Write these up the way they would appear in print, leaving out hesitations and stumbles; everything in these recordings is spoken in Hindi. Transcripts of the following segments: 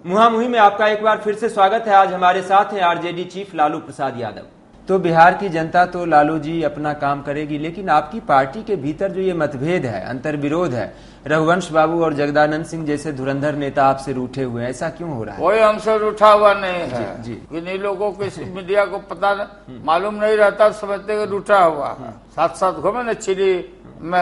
मुहामुही में आपका एक बार फिर से स्वागत है। आज हमारे साथ हैं आरजेडी चीफ लालू प्रसाद यादव। तो बिहार की जनता तो लालू जी अपना काम करेगी, लेकिन आपकी पार्टी के भीतर जो ये मतभेद है, अंतर्विरोध है, रघुवंश बाबू और जगदानंद सिंह जैसे धुरंधर नेता आपसे रूठे हुए हैं, ऐसा क्यों हो रहा है? कोई हमसे रूठा हुआ नहीं है जी। किन्हीं लोगों को मीडिया को पता मालूम नहीं रहता, समझते कि रूठा हुआ है। साथ साथ घूमे न चिड़ी में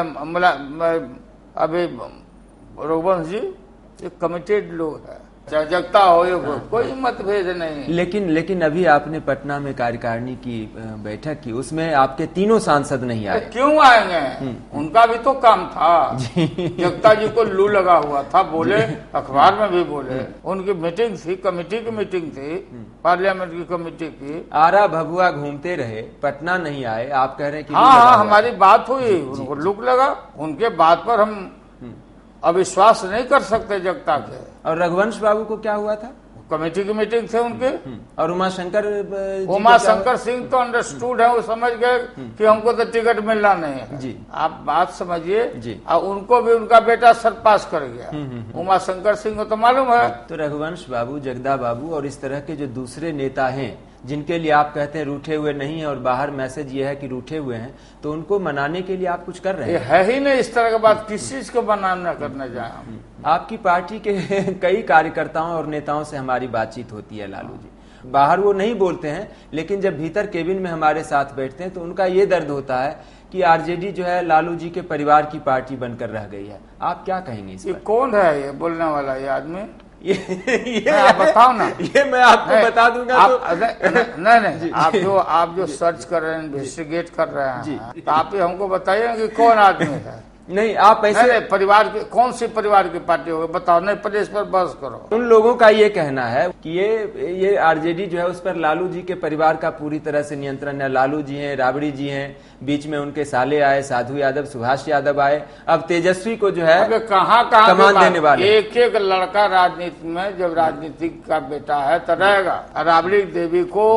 अभी रघुवंश जी ये कमिटेड लोग है, जगता हो ये कोई मतभेद नहीं। लेकिन अभी आपने पटना में कार्यकारिणी की बैठक की, उसमें आपके तीनों सांसद नहीं आए। क्यों आएंगे? उनका भी तो काम था। जगता जी को लू लगा हुआ था, बोले अखबार में भी बोले। उनकी मीटिंग थी, कमेटी की मीटिंग थी, पार्लियामेंट की कमेटी की। आरा भभुआ घूमते रहे, पटना नहीं आए। आप कह रहे हैं कि हाँ, हमारी बात हुई, उनको लुक लगा। उनके बात पर हम अविश्वास नहीं कर सकते जगता के। और रघुवंश बाबू को क्या हुआ था? कमेटी की मीटिंग थे उनके। और उमाशंकर सिंह तो अंडरस्टूड है, वो समझ गए कि हमको तो टिकट मिलना नहीं है जी। आप बात समझिए। और उनको भी उनका बेटा सरपास कर गया। उमाशंकर सिंह को तो मालूम है। तो रघुवंश बाबू, जगदा बाबू और इस तरह के जो दूसरे नेता हैं जिनके लिए आप कहते हैं रूठे हुए नहीं है, और बाहर मैसेज ये है कि रूठे हुए हैं, तो उनको मनाने के लिए आप कुछ कर रहे हैं? है ही नहीं इस तरह की बात, किस चीज को मनाना करने जाए हम। आपकी पार्टी के कई कार्यकर्ताओं और नेताओं से हमारी बातचीत होती है लालू जी। बाहर वो नहीं बोलते हैं, लेकिन जब भीतर केबिन में हमारे साथ बैठते हैं तो उनका ये दर्द होता है कि आरजेडी जो है लालू जी के परिवार की पार्टी बनकर रह गई है। आप क्या कहेंगे इस पर? ये कौन है ये बोलने वाला ये आदमी? ये आप बताओ ना। ये मैं आपको बता दूंगा। नहीं, आप जो सर्च कर रहे हैं, इन्वेस्टिगेट कर रहे हैं, तो आप ही हमको बताइए कि कौन आदमी है। नहीं, आप ऐसे नहीं, परिवार की कौन सी परिवार की पार्टी होगी बताओ। नहीं, पहले इस पर बहस करो। उन लोगों का ये कहना है कि ये आरजेडी जो है उस पर लालू जी के परिवार का पूरी तरह से नियंत्रण है। लालू जी हैं, राबड़ी जी हैं, बीच में उनके साले आए, साधु यादव, सुभाष यादव आए, अब तेजस्वी को जो है कहाँ कमान देने वाले। एक एक लड़का राजनीति में जब राजनीति का बेटा है तो रहेगा। राबड़ी देवी को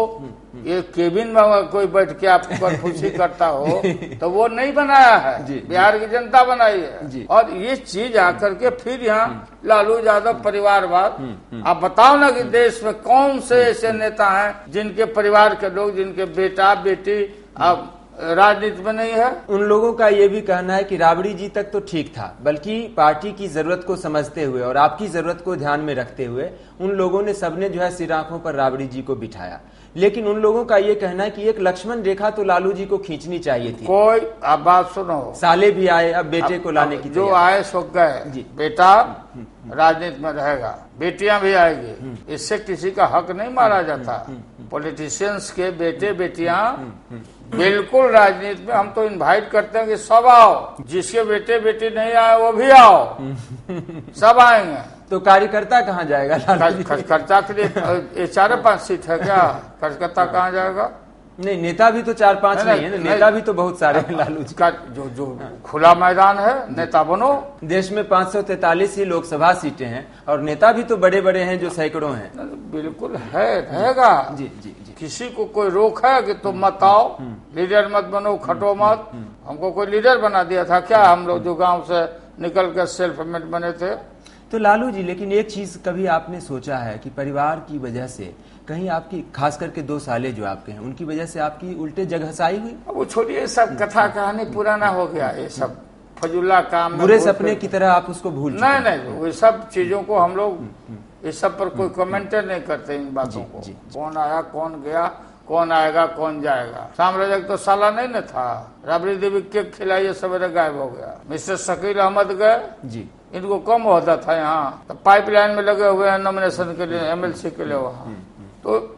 ये केबिन में कोई बैठ के आप पर खुशी करता हो तो वो नहीं बनाया है, बिहार की जनता बनाई है। और ये चीज आकर के फिर यहाँ लालू यादव परिवारवाद। आप बताओ ना कि देश में कौन से ऐसे नेता हैं जिनके परिवार के लोग, जिनके बेटा बेटी अब राजनीति में नहीं है। उन लोगों का ये भी कहना है कि राबड़ी जी तक तो ठीक था, बल्कि पार्टी की जरूरत को समझते हुए और आपकी जरूरत को ध्यान में रखते हुए उन लोगों ने सबने जो है सिर आंखों पर राबड़ी जी को बिठाया। लेकिन उन लोगों का ये कहना है कि एक लक्ष्मण रेखा तो लालू जी को खींचनी चाहिए थी। कोई अब बात सुनो, साले भी आए, अब बेटे को लाने की जो आए सो गए। बेटा राजनीति में रहेगा, बेटियां भी आएगी, इससे किसी का हक नहीं मारा जाता। पॉलिटिशियंस के बेटे बेटियां बिल्कुल राजनीति में हम तो इनवाइट करते हैं कि सब आओ, जिसके बेटे बेटी नहीं आए वो भी आओ, सब आएंगे। तो कार्यकर्ता कहाँ जाएगा? खर्चा के लिए 4-5 सीट है क्या? कार्यकर्ता कहाँ जाएगा? नहीं, नेता भी तो 4-5 नहीं है, नेता भी तो बहुत सारे हैं लालू जी का। जो खुला मैदान है, नेता बनो। देश में 543 ही लोकसभा सीटें हैं और नेता भी तो बड़े बड़े हैं जो सैकड़ों हैं। बिल्कुल है, रहेगा। जी। किसी को कोई रोक है कि तुम मत आओ, लीडर मत बनो, खटो मत। हमको कोई लीडर बना दिया था क्या? हम लोग जो गांव से निकल कर सेल्फ मेड बने थे। तो लालू जी, लेकिन एक चीज कभी आपने सोचा है कि परिवार की वजह से कहीं आपकी, खास करके 2 साले जो आपके हैं, उनकी वजह से आपकी उल्टे जगहसाई हुई? वो छोड़िए, सब कथा कहानी पुराना हो गया। ये सब फजुल्ला काम, बुरे सपने की तरह आप उसको भूल चुके हैं। नहीं, वो सब चीजों को हम लोग इस सब पर कोई कमेंटर नहीं करते इन बातों को। कौन आया, कौन गया, कौन आएगा, कौन जाएगा। साम्राज्य तो साला नहीं न था। राबड़ी देवी केक खिलाइए, सवेरे गायब हो गया। मिस्टर शकील अहमद गए जी, इनको कम होता था यहाँ, तो पाइपलाइन में लगे हुए हैं नॉमिनेशन के लिए, एमएलसी के लिए वहाँ। तो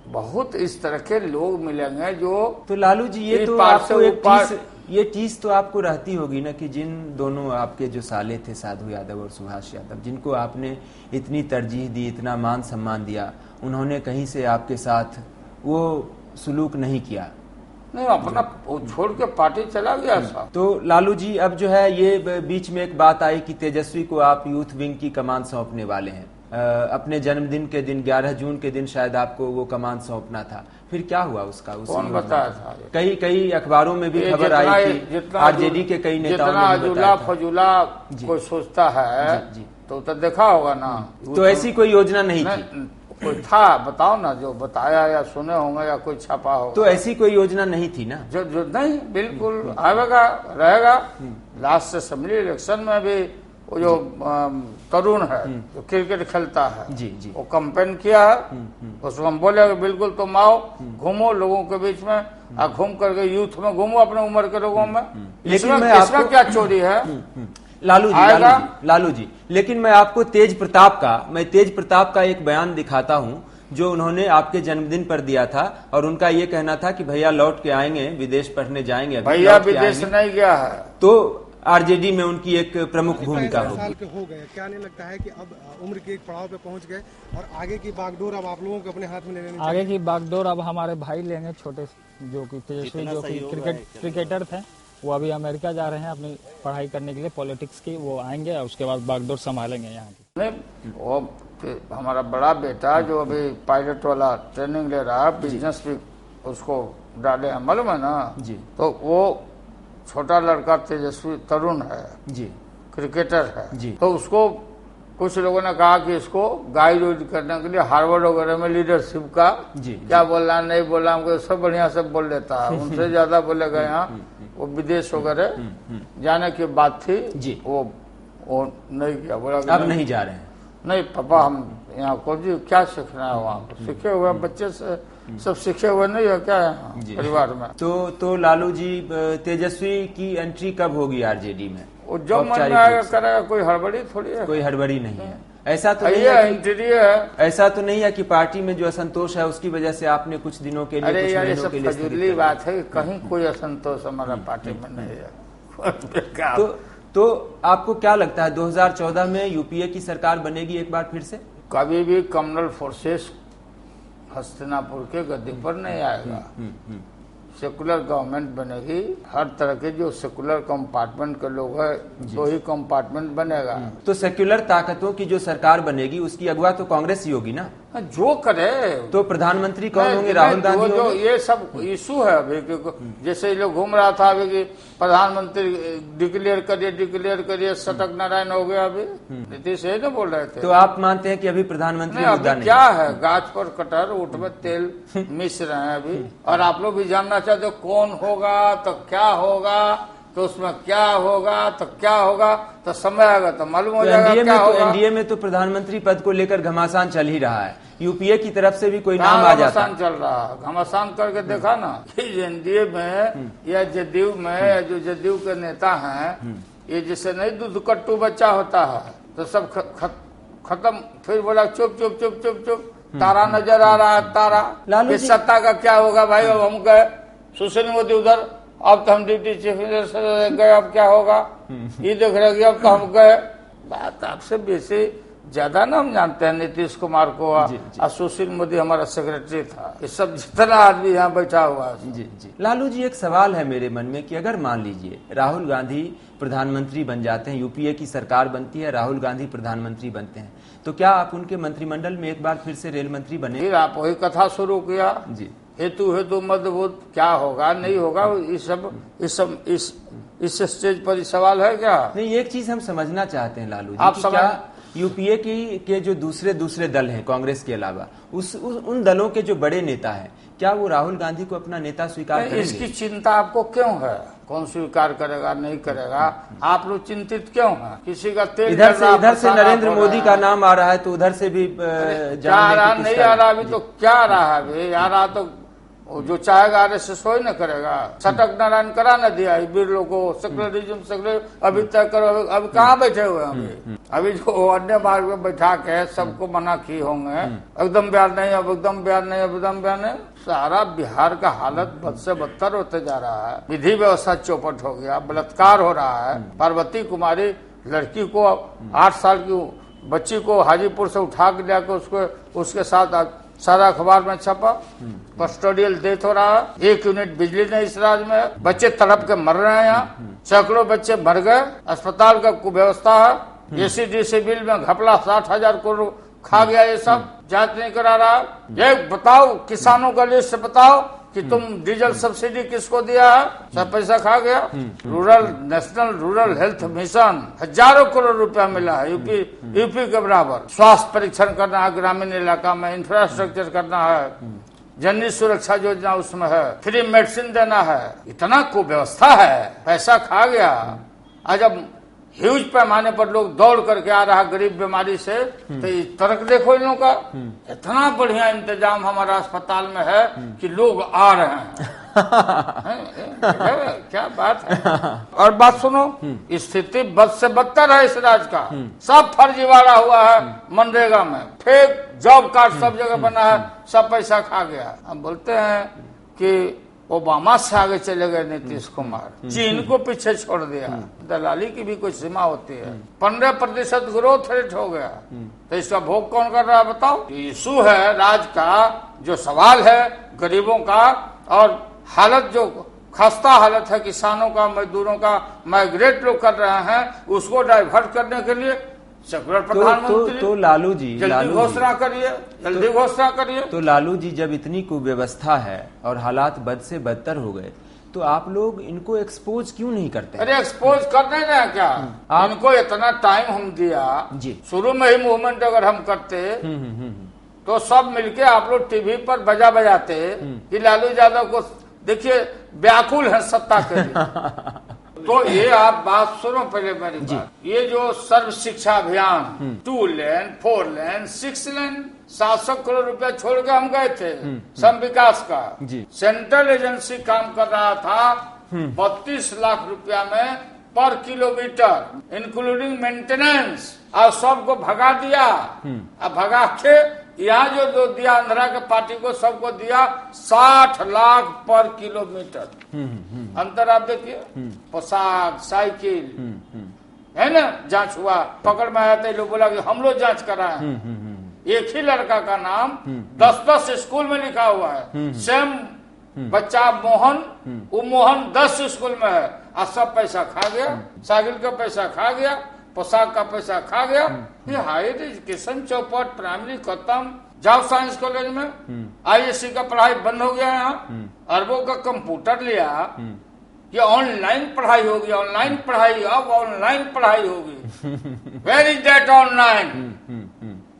बहुत इस तरह के लोग मिलेंगे जो। तो लालू जी, ये तो आपको ये चीज तो आपको रहती होगी ना कि जिन दोनों आपके जो साले थे, साधु यादव और सुभाष यादव, जिनको आपने इतनी तरजीह दी, इतना मान सम्मान दिया, उन्होंने कहीं से आपके साथ वो सुलूक नहीं किया। नहीं, अपना छोड़ के पार्टी चला गया साहब। तो लालू जी, अब जो है ये बीच में एक बात आई कि तेजस्वी को आप यूथ विंग की कमान सौंपने वाले हैं। अपने जन्मदिन के दिन 11 जून के दिन शायद आपको वो कमान सौंपना था, फिर क्या हुआ उसका? कौन बताया था? कई अखबारों में भी खबर आई थी, आरजेडी के कई नेताओं ने अजूला फजूला कोई सोचता है तो देखा होगा ना। तो ऐसी कोई योजना नहीं थी? कोई था, बताओ ना, जो बताया या सुने होंगे या कोई छापा होगा। तो ऐसी कोई योजना नहीं थी ना? जो नहीं, बिल्कुल आएगा, रहेगा। लास्ट असेंबली इलेक्शन में भी वो जो तरुण है जो क्रिकेट खेलता है जी जी, वो कैंपेन किया है। उसको हम बोले बिल्कुल तुम आओ, घूमो लोगों के बीच में, और घूम करके यूथ में घूमो अपने उम्र के लोगों में। लेकिन इसमें क्या चोरी है? लालू जी, लेकिन मैं आपको तेज प्रताप का एक बयान दिखाता हूं जो उन्होंने आपके जन्मदिन पर दिया था, और उनका ये कहना था कि भैया लौट के आएंगे, विदेश पढ़ने जाएंगे। भैया विदेश नहीं गया है। तो आरजेडी में उनकी एक प्रमुख भूमिका होगी। साल के हो गए, क्या नहीं लगता है कि अब उम्र के एक पड़ाव पे पहुंच गए और आगे की बागडोर अब आप लोगों को अपने हाथ में लेनी चाहिए? आगे की बागडोर अब हमारे भाई लेंगे, छोटे जो कि तेजस्वी, जो कि क्रिकेटर थे, वो अभी अमेरिका जा रहे हैं अपनी पढ़ाई करने के लिए पॉलिटिक्स की। वो आएंगे और उसके बाद बागडोर संभालेंगे यहाँ की। नहीं, वो हमारा बड़ा बेटा जो अभी पायलट वाला ट्रेनिंग ले रहा है, बिजनेस भी उसको डाले हैं, मालूम है ना जी। तो वो छोटा लड़का तेजस्वी तरुण है जी, क्रिकेटर है जी। तो उसको कुछ लोगों ने कहा कि इसको गाइड करने के लिए हार्वर्ड वगैरह में लीडरशिप का जी, क्या बोलना नहीं बोलना, हमको सब बढ़िया से बोल लेता है। उनसे ज्यादा बोलेगा यहाँ वो विदेश वगैरह जाने की बात थी जी। वो नहीं किया, बोला अब नहीं जा रहे हैं। नहीं पापा, हम यहाँ को जी क्या सीखना है, वहाँ सीखे हुए बच्चे से सब सीखे हुए नहीं है क्या यहाँ परिवार में। तो लालू जी, तेजस्वी की एंट्री कब होगी आरजेडी में? वो जब मन में आएगा करेगा, कोई हड़बड़ी थोड़ी है। कोई हड़बड़ी नहीं है। ऐसा तो नहीं है, ऐसा तो नहीं है कि पार्टी में जो असंतोष है उसकी वजह से आपने कुछ दिनों के लिए, अरे यार ये सब फजूली बात है, कहीं कोई असंतोष हमारा पार्टी में नहीं है। तो आपको क्या लगता है 2014 में यूपीए की सरकार बनेगी एक बार फिर से? कभी भी कम्युनल फोर्सेस हस्तिनापुर के गद्दी पर नहीं आएगा। सेकुलर गवर्नमेंट बनेगी, हर तरह के जो सेकुलर कंपार्टमेंट के लोग हैं दो ही कंपार्टमेंट बनेगा। तो सेक्युलर ताकतों की जो सरकार बनेगी उसकी अगुवा तो कांग्रेस ही होगी ना? जो करे। तो प्रधानमंत्री कौन होंगे? राहुल गांधी जो ये सब इशू है अभी, जैसे ये लोग घूम रहा था अभी कि प्रधानमंत्री डिक्लेयर करिए, सटक नारायण हो गया। अभी नीतीश यही ना बोल रहे थे। तो आप मानते हैं कि अभी प्रधानमंत्री मुद्दा नहीं? क्या है, गाछ पर कटहर ऊँट में तेल मिस रहे हैं अभी। और आप लोग भी जानना चाहते हो कौन होगा तो क्या होगा, तो उसमें क्या होगा तो क्या होगा, तो समय आएगा तो मालूम हो जाएगा क्या होगा। एनडीए में तो प्रधानमंत्री पद को लेकर घमासान चल ही रहा है। यूपीए की तरफ से भी कोई नाम आ जाता है? घमासान चल रहा है, घमासान करके देखा ना कि एनडीए में या जदयू में जो जदयू के नेता हैं, ये जैसे नहीं दूध कट्टू बच्चा होता है तो सब खत्म। फिर बोला चुप चुप चुप चुप चुप, तारा नजर आ रहा है, तारा। सत्ता का क्या होगा भाई? अब हम गए सुशील मोदी उधर, अब तो हम डिप्टी चीफ मिनिस्टर गए, अब क्या होगा ये देख रहे, अब तो हम गए। बात आपसे बेसी ज्यादा ना हम जानते हैं नीतीश कुमार को, और सुशील मोदी हमारा सेक्रेटरी था। ये सब जितना आदमी यहाँ बैठा हुआ है। जी जी। लालू जी, एक सवाल है मेरे मन में कि अगर मान लीजिए राहुल गांधी प्रधानमंत्री बन जाते हैं, यूपीए की सरकार बनती है, राहुल गांधी प्रधानमंत्री बनते हैं, तो क्या आप उनके मंत्रिमंडल में एक बार फिर से रेल मंत्री बने? फिर आप वही कथा शुरू किया जी। हेतु मध्यभूत क्या होगा नहीं होगा, इस स्टेज पर सवाल है क्या? नहीं, एक चीज हम समझना चाहते हैं लालू जी, आप क्या यूपीए के जो दूसरे दल हैं कांग्रेस के अलावा, उन दलों के जो बड़े नेता हैं, क्या वो राहुल गांधी को अपना नेता स्वीकार करेंगे? इसकी चिंता आपको क्यों है? कौन स्वीकार करेगा नहीं करेगा, आप लोग चिंतित क्यों हैं? किसी का तेल इधर से नरेंद्र मोदी का नाम आ रहा है तो उधर से भी क्या आ रहा नहीं आ रहा? अभी तो क्या आ रहा है? अभी आ रहा तो जो चाहेगा आरएसएस वही न करेगा। सटक नारायण करा न दिया बिरलो को, सेक्युलरिज्म अभी तक करो। अभी कहाँ बैठे हुए हैं? अभी जो अन्य मार्ग में बैठा के सबको मना की होंगे, एकदम बयान नहीं, अब एकदम बयान नहीं, अब एकदम बयान नहीं। सारा बिहार का हालत बद से बदतर होते जा रहा है। विधि व्यवस्था चौपट हो गया, बलात्कार हो रहा है। पार्वती कुमारी लड़की को 8 साल की बच्ची को हाजीपुर से उठा के जाकर उसके साथ सारा अखबार में छपा। कस्टोडियल डेथ हो रहा है, 1 यूनिट बिजली नहीं इस राज्य में, बच्चे तड़प के मर रहे हैं। यहाँ सैकड़ों बच्चे मर गए, अस्पताल का कुव्यवस्था है। एसीडीसी बिल में घपला 60,000 खा गया ये सब, जांच नहीं करा रहा। ये बताओ, किसानों का लिस्ट बताओ कि तुम डीजल सब्सिडी किसको दिया है, सब पैसा खा गया। Rural national rural health mission हजारों करोड़ रुपया मिला है, यूपी के बराबर। स्वास्थ्य परीक्षण करना है ग्रामीण इलाका में, इंफ्रास्ट्रक्चर करना है, जननी सुरक्षा योजना उसमें है, फ्री मेडिसिन देना है, इतना कुव्यवस्था है, पैसा खा गया। आज अब ह्यूज पैमाने पर लोग दौड़ करके आ रहा गरीब बीमारी से, तो तर्क देखो इन लोगों का, इतना बढ़िया इंतजाम हमारा अस्पताल में है कि लोग आ रहे हैं। क्या बात है। और बात सुनो, स्थिति बद से बदतर है इस राज्य का। सब फर्जीवाड़ा हुआ है मनरेगा में, फेक जॉब कार्ड सब जगह बना है, सब पैसा खा गया। हम बोलते हैं कि ओबामा से आगे चले गए नीतीश कुमार, चीन को पीछे छोड़ दिया। दलाली की भी कोई सीमा होती है। 15% ग्रोथ रेट हो गया, तो इसका भोग कौन कर रहा है बताओ। इशू है राज्य का, जो सवाल है गरीबों का, और हालत जो खस्ता हालत है किसानों का, मजदूरों का, माइग्रेट लोग कर रहे हैं, उसको डाइवर्ट करने के लिए सेकुलर प्रधानमंत्री तो लालू जी जल्दी घोषणा करिए, जल्दी घोषणा करिए। तो लालू जी, जब इतनी कुव्यवस्था है और हालात बद से बदतर हो गए, तो आप लोग इनको एक्सपोज क्यों नहीं करते? अरे एक्सपोज कर रहे हैं क्या? इनको इतना टाइम हम दिया जी, शुरू में ही मूवमेंट अगर हम करते तो सब मिलके आप लोग टीवी पर बजाते कि लालू यादव को देखिए व्याकुल है सत्ता के लिए। तो ये आप बात सुनो पहले मेरी बात। ये जो सर्व शिक्षा अभियान 2 लेन 4 लेन 6 लेन 700 करोड़ रुपया छोड़ के हम गए थे सम विकास का। सेंट्रल एजेंसी काम कर रहा था 32 लाख रुपया में पर किलोमीटर इंक्लूडिंग मेंटेनेंस, और सबको भगा दिया। अब भगा के यहाँ जो दिया आंध्रा के पार्टी को, सबको दिया 60 लाख पर किलोमीटर। अंतर आप देखिए, पोशाक साइकिल है ना, जांच हुआ, पकड़ में आया तो लोग बोला कि हम लोग जांच कराए। एक ही लड़का का नाम 10-10 स्कूल में लिखा हुआ है, सेम बच्चा मोहन, वो मोहन 10 स्कूल में है, और सब पैसा खा गया, साइकिल का पैसा खा गया, पोशाक का पैसा खा गया। ये हायर एजुकेशन चौपट प्राइमरी खत्म, जाओ साइंस कॉलेज में आईएससी का पढ़ाई बंद हो गया। यहाँ अरबों का कंप्यूटर लिया, ये ऑनलाइन पढ़ाई होगी, ऑनलाइन पढ़ाई, अब ऑनलाइन पढ़ाई होगी। Where is that online?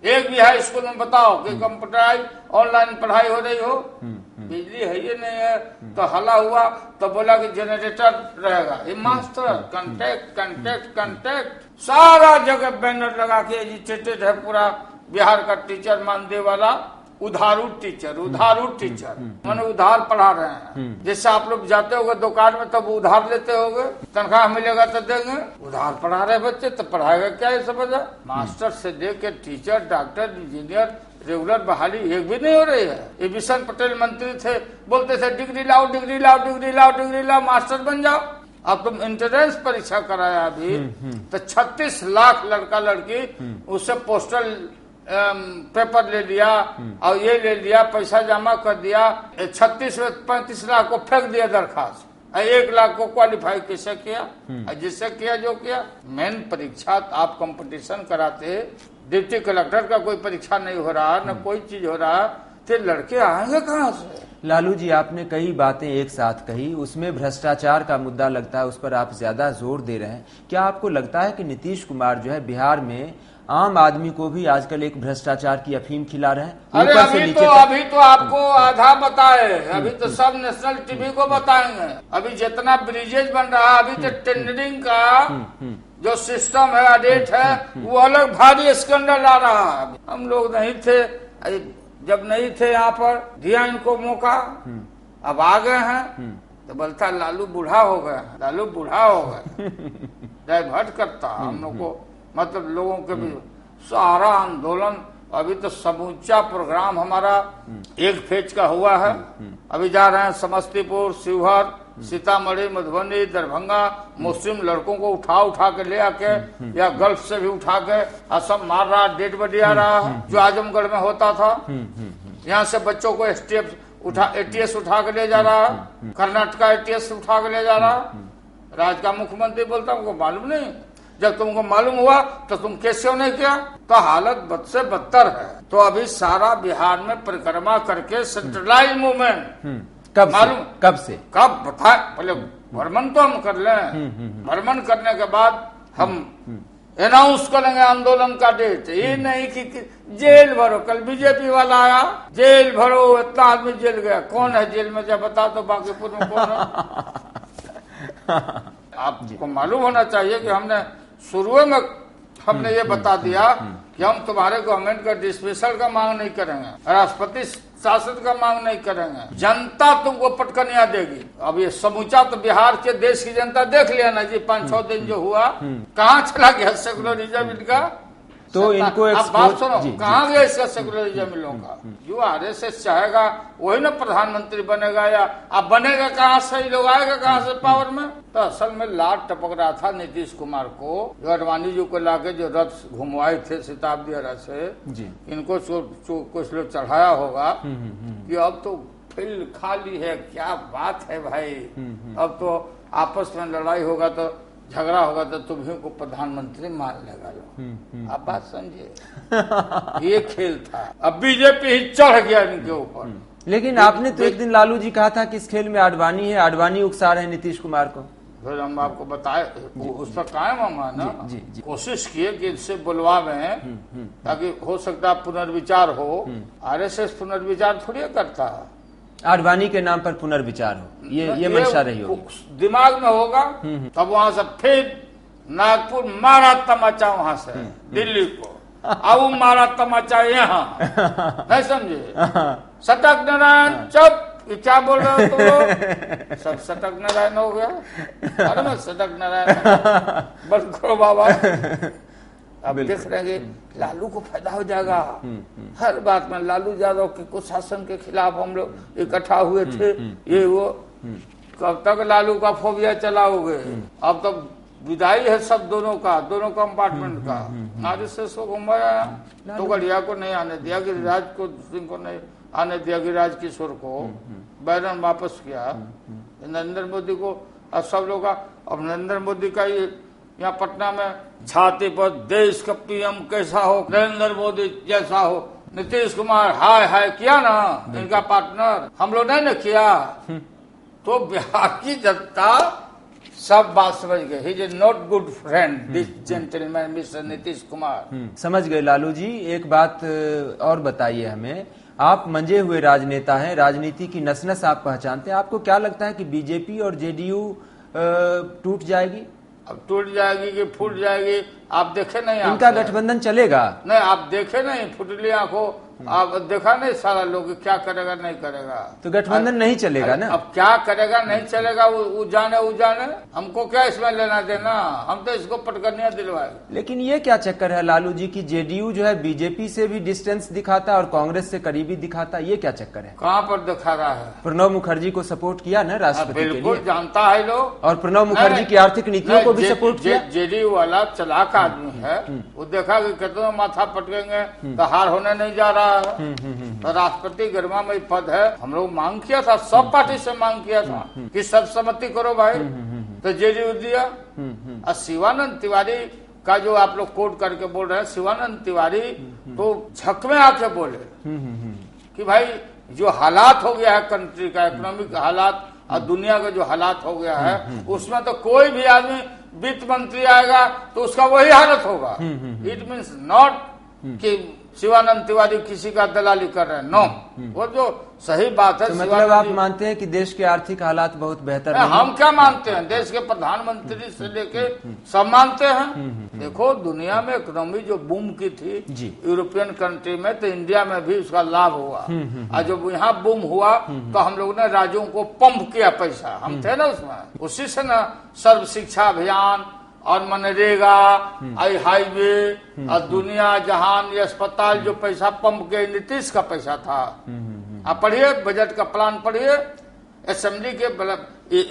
एक भी हाई स्कूल में बताओ कि कंप्यूटर ऑनलाइन पढ़ाई हो रही हो? बिजली है ये नहीं है, तो हल्ला हुआ तो बोला कि जनरेटर रहेगा। ये मास्टर कंटेक्ट कंटेक्ट कंटेक्ट सारा जगह बैनर लगा के एजुकेटेड है पूरा बिहार का टीचर मानदेय वाला, उधारू टीचर मैंने उधार पढ़ा रहे हैं। जैसे आप लोग जाते होगे दुकान में तब उधार लेते होगे, तनख्वाह मिलेगा तो देंगे, उधार पढ़ा रहे बच्चे तो पढ़ाएगा क्या? ये समझ मास्टर से लेकर टीचर, डॉक्टर, इंजीनियर, रेगुलर बहाली एक भी नहीं हो रही है। ये बिशन पटेल मंत्री थे, बोलते थे डिग्री लाओ डिग्री लाओ डिग्री लाओ डिग्री लाओ, मास्टर बन जाओ। अब तुम एंट्रेंस परीक्षा कराया अभी तो 36 लाख लड़का लड़की उससे पोस्टल पेपर ले लिया और ये ले लिया, पैसा जमा कर दिया, 36 में 35 लाख को फेंक दिया दरखास्त, 1 लाख को क्वालिफाई कैसे किया? जिससे किया जो किया। मेन परीक्षा आप कंपटीशन कराते, डिप्टी कलेक्टर का कोई परीक्षा नहीं हो रहा, न कोई चीज हो रहा, तो लड़के आएंगे कहाँ से? लालू जी, आपने कई बातें एक साथ कही, उसमें भ्रष्टाचार का मुद्दा लगता है, उस पर आप ज्यादा जोर दे रहे हैं। क्या आपको लगता है कि नीतीश कुमार जो है बिहार में आम आदमी को भी आजकल एक भ्रष्टाचार की अफीम खिला रहे हैं? अरे अभी तो आपको आधा बताए, अभी तो सब नेशनल टीवी को बताएंगे। अभी जितना ब्रिजेज बन रहा है, अभी तो टेंडरिंग का जो सिस्टम है, ऑडिट है, वो अलग भारी स्कैंडल आ रहा है। हम लोग नहीं थे, जब नहीं थे यहाँ पर दिया इनको मौका, अब आ गए हैं तो बोलता लालू बूढ़ा हो गया, लालू बूढ़ा हो गया। डाइवर्ट करता हम लोग को, मतलब लोगों के भी सारा आंदोलन। अभी तो समूचा प्रोग्राम हमारा एक फेज का हुआ है। अभी जा रहे हैं समस्तीपुर, शिवहर, सीतामढ़ी, मधुबनी, दरभंगा, मुस्लिम लड़कों को उठा के ले आके या गल्फ से भी उठा के असम मार रहा, डेड बॉडी आ रहा है जो आजमगढ़ में होता था। यहाँ से बच्चों को एटीएस उठा के ले जा रहा है, कर्नाटका एटीएस उठा के ले जा रहा है। राज्य का मुख्यमंत्री बोलता हमको मालूम नहीं, जब तुमको मालूम हुआ तो तुम कैसे क्यों नहीं किया? तो हालत बद से बदतर है। तो अभी सारा बिहार में परिक्रमा करके सेंट्रलाइज मूवमेंट कब मालूम कब बताए? पहले भ्रमण तो हम कर लें, भ्रमण करने के बाद हम अनाउंस करेंगे आंदोलन का डेट। ये नहीं कि जेल भरो। कल बीजेपी वाला आया, जेल भरो, इतना आदमी जेल गया। कौन है जेल में? जब बता दो बांकीपुर में कौन है। आपको मालूम होना चाहिए कि हमने शुरू में हमने ये बता दिया कि हम तुम्हारे गवर्नमेंट का डिस्मिसल का मांग नहीं करेंगे, राष्ट्रपति शासन का मांग नहीं करेंगे, जनता तुमको पटकनिया देगी। अब ये समूचा तो बिहार के देश की जनता देख लिया ना जी, 5-6 दिन जो हुआ, कहाँ चला गया सेकुलरिज्म इनका? तो इनको आप बात सुनो, कहाँ गया इसका सेकुलरिज्म इन लोगों का? जो आरएसएस चाहेगा वही ना प्रधानमंत्री बनेगा, या अब बनेगा कहाँ से? लोग आएगा कहाँ से पावर में? तो असल में लाट टपक रहा था नीतीश कुमार को, जो अडवाणी जी को लाके जो रथ घुमवाए थे शताब्दी से, इनको कुछ लोग चढ़ाया होगा कि अब तो फील्ड खाली है। क्या बात है भाई, अब तो आपस में लड़ाई होगा तो झगड़ा होगा तो तुम्हें को प्रधानमंत्री मान लेगा लो। आप बात समझिए, ये खेल था। अब बीजेपी ही चढ़ गया इनके ऊपर। लेकिन आपने तो एक दिन लालू जी कहा था कि इस खेल में आडवाणी है, आडवाणी उकसा रहे हैं नीतीश कुमार को। फिर हम आपको बताए उस पर कायम हम ना कोशिश किए कि इससे बुलवावे, ताकि हो सकता है पुनर्विचार हो। आरएसएस पुनर्विचार थोड़ी करता है, आडवाणी के नाम पर पुनर्विचार हो, ये मंशा रही होगी दिमाग में होगा। तब वहां से फिर नागपुर मारा तमाचा, वहां से दिल्ली को, अब मारा तमाचा यहाँ, नहीं समझे? सटक नारायण चुप, क्या बोल रहे हो तुम लोग? सब सटक नारायण हो गया। अरे मैं सटक नारायण बंद करो बाबा। अब देख रहे हैं लालू को फायदा हो जाएगा हर बात में। लालू यादव के कुशासन के खिलाफ हम लोग इकट्ठा हुए थे, ये वो। कब तक लालू का फोबिया चलाओगे? अब तो विदाई है सब दोनों का, दोनों कंपार्टमेंट का। आरएसएस को घुमाया तो गढ़िया को नहीं आने दिया, गिरिराज को सिंह को नहीं आने दिया, गिरिराज किशोर को बैरन वापस किया, नरेंद्र मोदी को। अब सब लोग अब नरेंद्र मोदी का ये यहाँ पटना में छाती पर देश का पीएम कैसा हो, नरेंद्र मोदी जैसा हो। नीतीश कुमार हाय हाय किया ना इनका पार्टनर, हम लोग नहीं न किया। तो बिहार की जनता सब बात समझ गए। He is not good friend this gentleman mister Nitish Kumar. समझ गए लालू जी। एक बात और बताइए हमें, आप मंजे हुए राजनेता हैं, राजनीति की नस नस आप पहचानते हैं। आपको क्या लगता है कि बीजेपी और जेडीयू टूट जाएगी? अब टूट जाएगी कि फूट जाएगी आप देखे नहीं? इनका गठबंधन चलेगा? नहीं, आप देखे नहीं, फुटली आंखों आप देखा नहीं सारा लोग क्या करेगा नहीं करेगा। तो गठबंधन नहीं चलेगा ना? अब क्या करेगा नहीं चलेगा वो जाने हमको क्या इसमें लेना देना, हम तो इसको पटकनिया दिलवाएंगे। लेकिन ये क्या चक्कर है लालू जी की जेडीयू जो है बीजेपी से भी डिस्टेंस दिखाता है और कांग्रेस से करीबी दिखाता है, ये क्या चक्कर है? कहाँ पर दिखा रहा है? प्रणब मुखर्जी को सपोर्ट किया ना राष्ट्रपति के लिए? बिल्कुल जानता है लोग। और प्रणब मुखर्जी की आर्थिक नीतियों को भी सपोर्ट किया। जेडीयू वाला चलाक आदमी है, वो देखा कि कितना माथा पटकेंगे तो हार होने नहीं जा रहा है। तो राष्ट्रपति गरिमामय पद है, हम लोग मांग किया था, सब पार्टी से मांग किया था कि सर्वसम्मति करो भाई, तो जेडीयू दिया। और शिवानंद तिवारी का जो आप लोग कोट करके बोल रहे हैं, शिवानंद तिवारी तो झक में आके बोले कि भाई जो हालात हो गया है कंट्री का, इकोनॉमिक हालात और दुनिया का जो हालात हो गया है, उसमें तो कोई भी आदमी वित्त मंत्री आएगा तो उसका वही हालत होगा। इट मीन्स नॉट कि शिवानंद तिवारी किसी का दलाली कर रहे हैं, नो, वो जो सही बात है। तो मतलब आप मानते हैं कि देश के आर्थिक हालात बहुत बेहतर नहीं? हम क्या मानते हैं, देश के प्रधानमंत्री से लेके सब मानते हैं। देखो दुनिया में इकोनॉमी जो बूम की थी यूरोपियन कंट्री में, तो इंडिया में भी उसका लाभ हुआ। और जब यहाँ बूम हुआ तो हम लोगों ने राज्यों को पंप किया पैसा, हम थे ना उसमें, उसी से ना सर्व शिक्षा अभियान और मनरेगा, हाईवे और दुनिया जहान ये अस्पताल जो पैसा पंप के नीतीश का पैसा था। आप पढ़िए बजट का प्लान पढ़िए, असेंबली के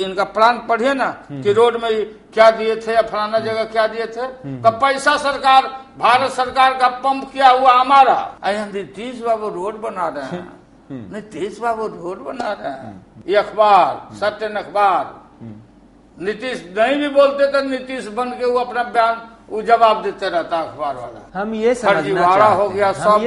इनका प्लान पढ़िए ना कि रोड में क्या दिए थे या फलाना जगह क्या दिए थे। तो पैसा सरकार भारत सरकार का पंप किया हुआ हमारा। नीतीश बाबू रोड बना रहे हैं, नीतीश बाबू रोड बना रहे हैं। ये अखबार सत्यन अखबार नीतीश नहीं भी बोलते तो नीतीश बन के वो अपना बयान वो जवाब देते रहता अखबार वाला। हम ये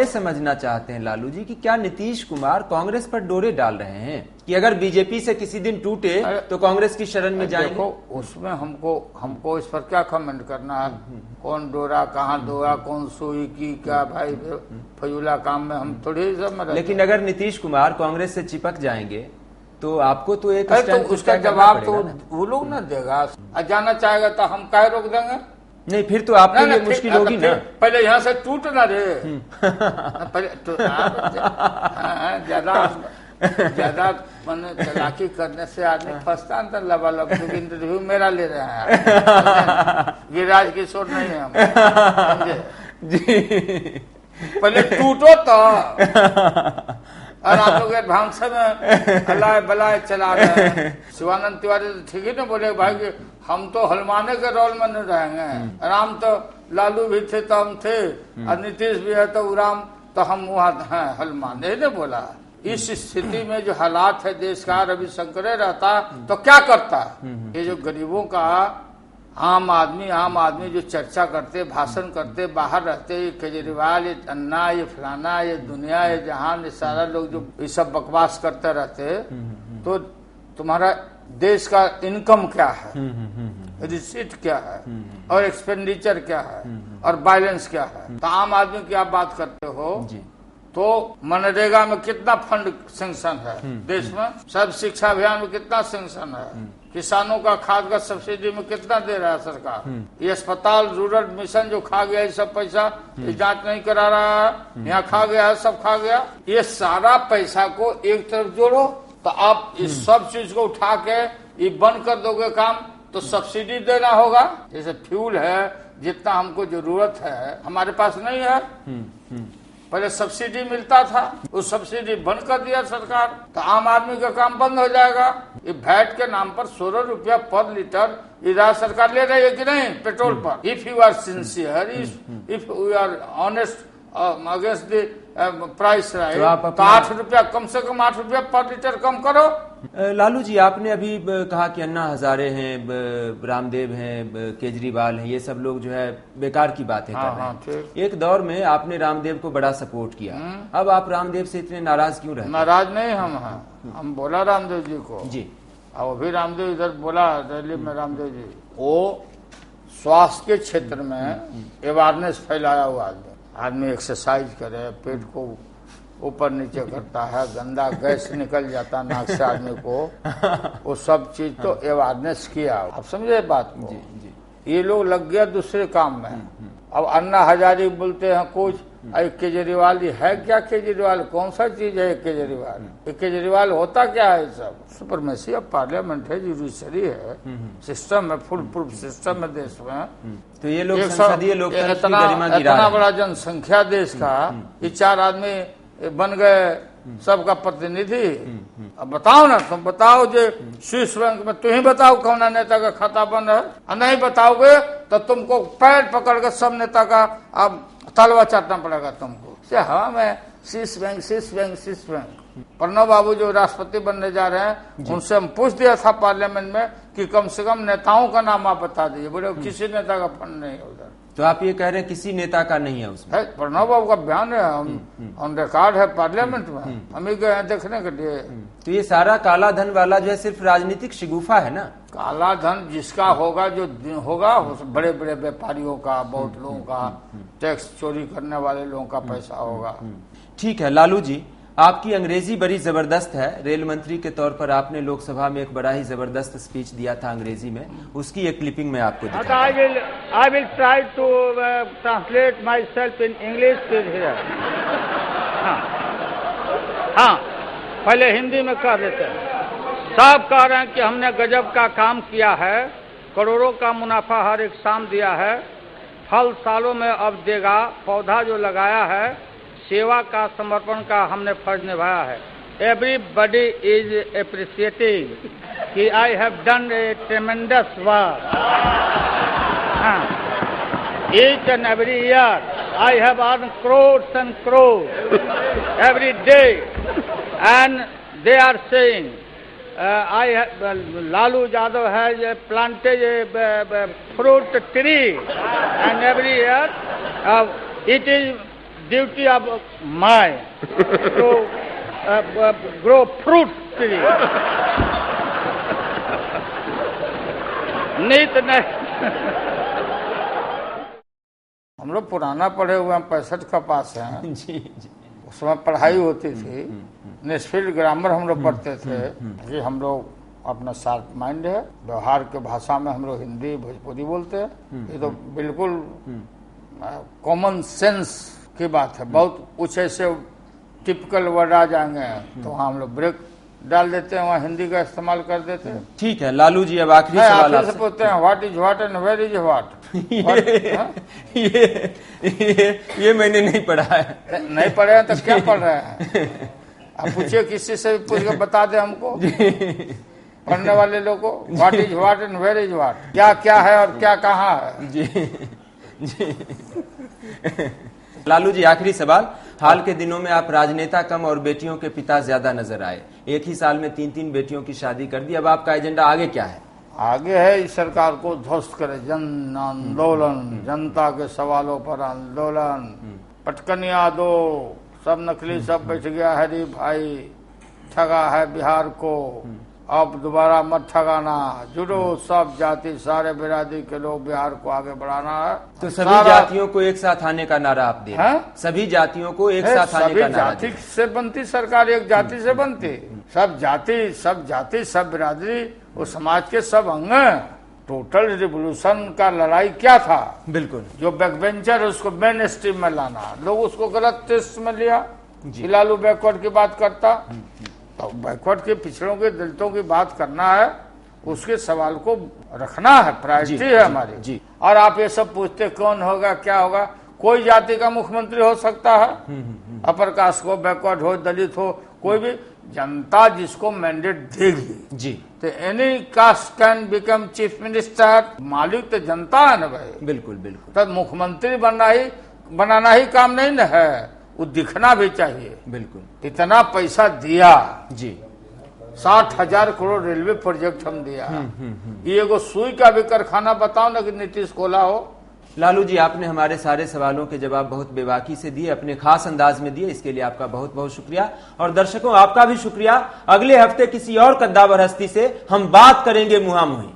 समझना चाहते हैं लालू जी कि क्या नीतीश कुमार कांग्रेस पर डोरे डाल रहे हैं कि अगर बीजेपी से किसी दिन टूटे तो कांग्रेस की शरण में जाएंगे? देखो, उसमें हमको इस पर क्या कमेंट करना है? कौन डोरा कहाँ डोरा, कौन सुई की क्या भाई फजूला काम में हम थोड़ी समझ। लेकिन अगर नीतीश कुमार कांग्रेस से चिपक जाएंगे तो आपको तो एक तो उसका जवाब तो वो लोग ना देगा। जाना चाहेगा तो हम काहे रोक देंगे? नहीं, फिर तो आपके लिए मुश्किल होगी ना। पहले यहाँ से टूट ना रे। पहले तो ज्यादा मैंने चालाकी करने से आदमी फंसता है। लबालब इंटरव्यू मेरा ले रहे हैं, गिरिराज किशोर नहीं है हम जी। पहले टूटो तो और आप लोग भांस में अलाय बलाय चला रहे हैं। शिवानंद तिवारी तो ठीक ही ना बोले भाई कि हम तो हलमाने के रोल में नहीं रहेंगे। राम तो लालू भी थे तो हम थे, और नीतीश भी है तो राम तो हम वहाँ हैं हलमाने ने बोला। इस स्थिति में जो हालात है देश का, रविशंकर रहता तो क्या करता? ये जो गरीबों का आम आदमी जो चर्चा करते, भाषण करते, बाहर रहते, ये केजरीवाल, ये अन्ना, ये फलाना, ये दुनिया, ये जहान, ये सारा लोग जो ये सब बकवास करते रहते, तो तुम्हारा देश का इनकम क्या है, रिसीट क्या है, और एक्सपेंडिचर क्या है, और बैलेंस क्या है? तो आम आदमी की आप बात करते हो तो मनरेगा में कितना फंड सैंक्शन है देश में? सब शिक्षा अभियान में कितना सैंक्शन है? किसानों का खाद का सब्सिडी में कितना दे रहा है सरकार? ये अस्पताल रूरल मिशन जो खा गया, ये सब पैसा ये जांच नहीं करा रहा है, यहाँ खा गया है, सब खा गया। ये सारा पैसा को एक तरफ जोड़ो तो आप इस सब चीज को उठा के ये बंद कर दोगे काम, तो सब्सिडी देना होगा। जैसे फ्यूल है, जितना हमको जरूरत है हमारे पास नहीं है। पहले सब्सिडी मिलता था, उस सब्सिडी बंद कर दिया सरकार, तो आम आदमी का काम बंद हो जाएगा। ये वैट के नाम पर 16 रुपया पर लीटर ये राज्य सरकार ले रही है कि नहीं पेट्रोल पर? If you are sincere, if you are honest against the price right, तो 8 रुपया कम से कम 8 रुपया पर लीटर कम करो। लालू जी, आपने अभी कहा कि अन्ना हजारे हैं, रामदेव हैं, केजरीवाल हैं, ये सब लोग जो है बेकार की बातें कर रहे हैं। एक दौर में आपने रामदेव को बड़ा सपोर्ट किया, अब आप रामदेव से इतने नाराज क्यों रहे? नाराज नहीं हम बोला रामदेव जी को जी, और भी रामदेव इधर बोला रैली में। रामदेव जी वो स्वास्थ्य के क्षेत्र में अवेयरनेस फैलाया हुआ आदमी एक्सरसाइज करे, पेट को ऊपर नीचे करता है, गंदा गैस निकल जाता नाक से आदमी को, वो सब चीज तो अवेयरनेस किया। आप समझे बात को? ये लोग लग गया दूसरे काम में। अब अन्ना हजारे बोलते हैं कुछ, केजरीवाल है क्या? केजरीवाल कौन सा चीज है केजरीवाल? केजरीवाल होता क्या है? सब सुपरमेसी ऑफ पार्लियामेंट है, जुडिशरी है, सिस्टम है, फुल प्रूफ सिस्टम है देश में। तो ये लोग संसदीय लोकतंत्र की गरिमा गिरा रहे हैं। इतना बड़ा जनसंख्या देश का, ये 4 आदमी बन गए सबका प्रतिनिधि। अब बताओ ना, तुम बताओ जो स्विस बैंक में, तुम ही बताओ कौन नेता का खाता बंद है? नहीं बताओगे तो तुमको पैर पकड़ कर सब नेता का अब तलवा चाटना पड़ेगा तुमको। हाँ, मैं स्विस बैंक। प्रणब बाबू जो राष्ट्रपति बनने जा रहे हैं, उनसे हम पूछ दिया था पार्लियामेंट में कि कम से कम नेताओं का नाम आप बता दीजिए। बोले किसी नेता का फंड नहीं है उधर। तो आप ये कह रहे हैं किसी नेता का नहीं है उसमें? प्रणब बाबू का बयान है, ऑन रिकॉर्ड है पार्लियामेंट में, हम ही गए हैं देखने के लिए। तो ये सारा काला धन वाला जो है सिर्फ राजनीतिक शिगुफा है ना? काला धन जिसका होगा, जो होगा, बड़े बड़े व्यापारियों का, बहुत लोगों का, टैक्स चोरी करने वाले लोगों का पैसा होगा। ठीक है लालू जी, आपकी अंग्रेजी बड़ी जबरदस्त है। रेल मंत्री के तौर पर आपने लोकसभा में एक बड़ा ही जबरदस्त स्पीच दिया था अंग्रेजी में, उसकी एक क्लिपिंग में आपको दिखाता हूं। I will try to translate myself in English here. हाँ, पहले हिंदी में कह देते हैं। सब कह रहे हैं कि हमने गजब का काम किया है, करोड़ों का मुनाफा हर एक शाम दिया है, फल सालों में अब देगा, पौधा जो लगाया है, सेवा का समर्पण का हमने फर्ज निभाया है। एवरीबडी इज एप्रिशिएटिंग कि I have done A ट्रेमेंडस work. Each and every year I have earn crores and crores every day, and they are saying Lalu Yadav has planted a fruit tree, and every year it is duty of mine to grow fruit tree. नहीं नहीं। हम लोग पुराना पढ़े हुए हैं, 65 का पास हैं। जी जी। उसमें पढ़ाई होती थी, नेशफील्ड ग्रामर हम लोग पढ़ते थे। जी हम लोग अपना शार्प माइंड है, व्यवहार के भाषा में हम लोग हिंदी भोजपुरी बोलते हैं। ये तो बिल्कुल कॉमन सेंस की बात है। बहुत कुछ ऐसे टिपिकल वर्ड आ जाएंगे तो वहाँ हम लोग ब्रेक डाल देते हैं, वहाँ हिंदी का इस्तेमाल कर देते हैं। ठीक है लालू जी, अब आखिरी सवाल आपसे पूछते हैं, what is what and where is what. ये मैंने नहीं पढ़ा है। नहीं पढ़े हैं तो क्या पढ़ रहे हैं? आप पूछिए, किसी से भी पूछ के बता दे हमको, पढ़ने वाले लोग को। What is what and where is what, क्या क्या है और क्या कहाँ है। जी जी। लालू जी, आखिरी सवाल। हाल के दिनों में आप राजनेता कम और बेटियों के पिता ज्यादा नजर आए। एक ही साल में 3-3 बेटियों की शादी कर दी। अब आपका एजेंडा आगे क्या है? आगे है इस सरकार को ध्वस्त करे, जन आंदोलन, जनता के सवालों पर आंदोलन। पटकनिया दो, सब नकली सब बैठ गया है रे भाई, ठगा है बिहार को, अब दोबारा मत ठगाना। जुड़ो सब जाति, सारे बिरादरी के लोग, बिहार को आगे बढ़ाना है। तो सभी जातियों को एक साथ आने का नारा आप दे रहे हैं? सभी जातियों को एक साथ आने का नारा। जाति से बनती सरकार, एक जाति से बनती। सब जाति सब बिरादरी, वो समाज के सब अंग। टोटल रिवोल्यूशन का लड़ाई क्या था? बिल्कुल। जो बैकबेंचर है उसको मेन स्ट्रीम में लाना। लोग उसको गलत टेस्ट में लिया। लालू बैकवर्ड की बात करता, तो बैकवर्ड के पिछड़ों के दलितों की बात करना है, उसके सवाल को रखना है, प्रायोरिटी है हमारी। जी। और आप ये सब पूछते कौन होगा क्या होगा। कोई जाति का मुख्यमंत्री हो सकता है, अपर कास्ट हो, बैकवर्ड हो, दलित हो, कोई भी। जनता जिसको मैंडेट देगी जी, तो any caste can become chief minister. मालिक तो जनता है ना भाई। बिल्कुल बिल्कुल। तब मुख्यमंत्री बनाना ही काम नहीं न है, वो दिखना भी चाहिए। बिल्कुल। इतना पैसा दिया जी, 60,000 करोड़ रेलवे प्रोजेक्ट हम दिया। ये एगो सुई का भी कारखाना बताओ ना कि नीतीश खोला हो। लालू जी, आपने हमारे सारे सवालों के जवाब बहुत बेबाकी से दिए, अपने खास अंदाज में दिए। इसके लिए आपका बहुत बहुत शुक्रिया। और दर्शकों, आपका भी शुक्रिया। अगले हफ्ते किसी और कद्दावर हस्ती से हम बात करेंगे मुहांमुही।